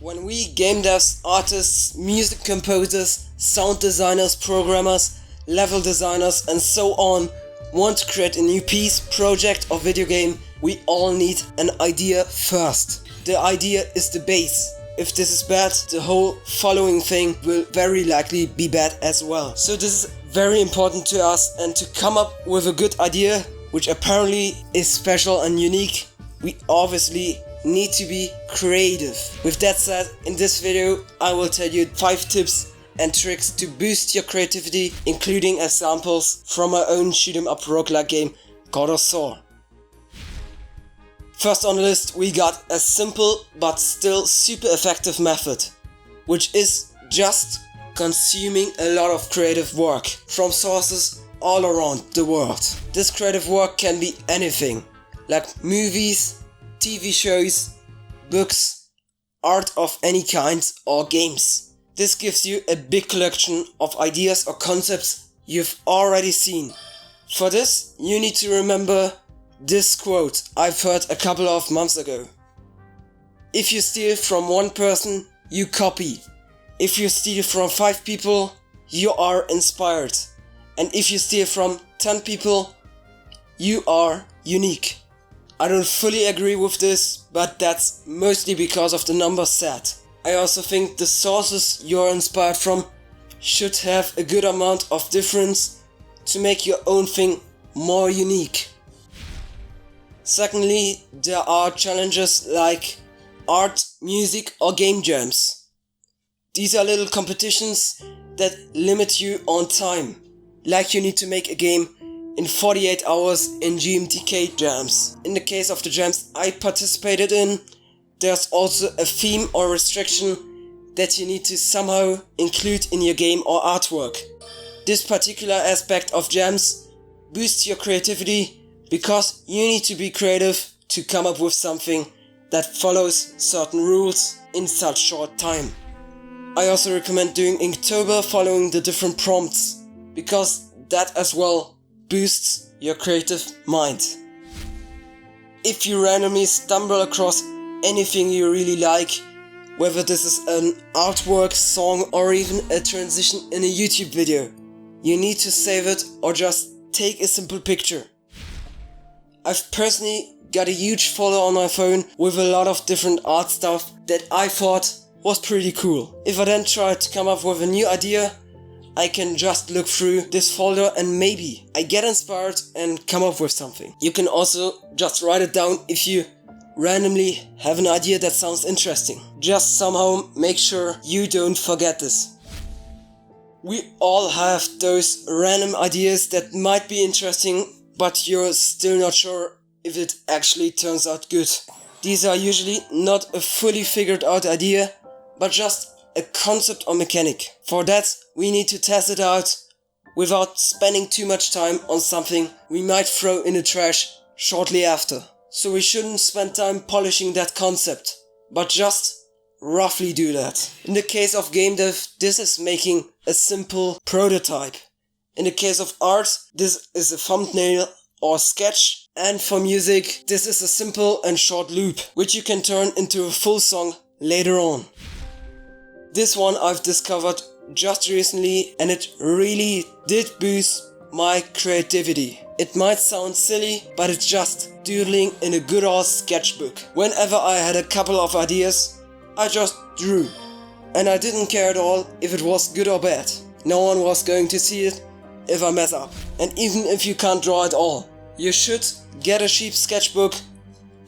When we game devs, artists, music composers, sound designers, programmers, level designers and so on want to create a new piece, project or video game, we all need an idea first. The idea is the base. If this is bad, the whole following thing will very likely be bad as well. So this is very important to us, and to come up with a good idea, which apparently is special and unique, we obviously need to be creative. With that said, in this video I will tell you 5 tips and tricks to boost your creativity, including examples from my own shoot 'em up roguelike game God of War. First on the list we got a simple but still super effective method, which is just consuming a lot of creative work from sources all around the world. This creative work can be anything, like movies, TV shows, books, art of any kind or games. This gives you a big collection of ideas or concepts you've already seen. For this, you need to remember this quote I've heard a couple of months ago. If you steal from one person, you copy. If you steal from 5 people, you are inspired. And if you steal from 10 people, you are unique. I don't fully agree with this, but that's mostly because of the numbers set. I also think the sources you're inspired from should have a good amount of difference to make your own thing more unique. Secondly, there are challenges like art, music or game jams. These are little competitions that limit you on time, like you need to make a game in 48 hours in GMTK jams. In the case of the jams I participated in, there's also a theme or restriction that you need to somehow include in your game or artwork. This particular aspect of jams boosts your creativity because you need to be creative to come up with something that follows certain rules in such short time. I also recommend doing Inktober following the different prompts, because that as well boosts your creative mind. If you randomly stumble across anything you really like, whether this is an artwork, song or even a transition in a YouTube video, you need to save it or just take a simple picture. I've personally got a huge folder on my phone with a lot of different art stuff that I thought was pretty cool. If I then try to come up with a new idea, I can just look through this folder and maybe I get inspired and come up with something. You can also just write it down if you randomly have an idea that sounds interesting. Just somehow make sure you don't forget this. We all have those random ideas that might be interesting, but you're still not sure if it actually turns out good. These are usually not a fully figured out idea, but just a concept or mechanic. For that, we need to test it out without spending too much time on something we might throw in the trash shortly after. So we shouldn't spend time polishing that concept, but just roughly do that. In the case of game dev, this is making a simple prototype. In the case of art, this is a thumbnail or sketch. And for music, this is a simple and short loop, which you can turn into a full song later on. This one I've discovered just recently and it really did boost my creativity. It might sound silly, but it's just doodling in a good old sketchbook. Whenever I had a couple of ideas, I just drew. And I didn't care at all if it was good or bad. No one was going to see it if I mess up. And even if you can't draw at all, you should get a cheap sketchbook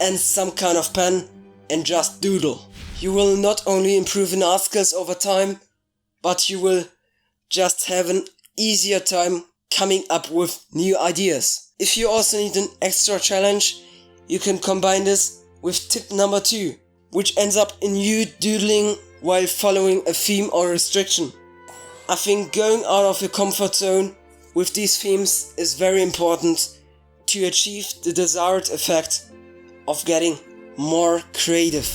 and some kind of pen and just doodle. You will not only improve in art skills over time, but you will just have an easier time coming up with new ideas. If you also need an extra challenge, you can combine this with tip number 2, which ends up in you doodling while following a theme or restriction. I think going out of your comfort zone with these themes is very important to achieve the desired effect of getting more creative.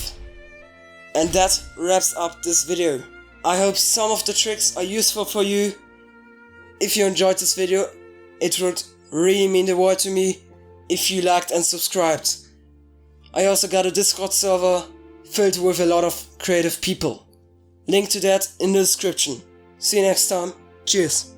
And that wraps up this video. I hope some of the tricks are useful for you. If you enjoyed this video, it would really mean the world to me if you liked and subscribed. I also got a Discord server filled with a lot of creative people. Link to that in the description. See you next time. Cheers.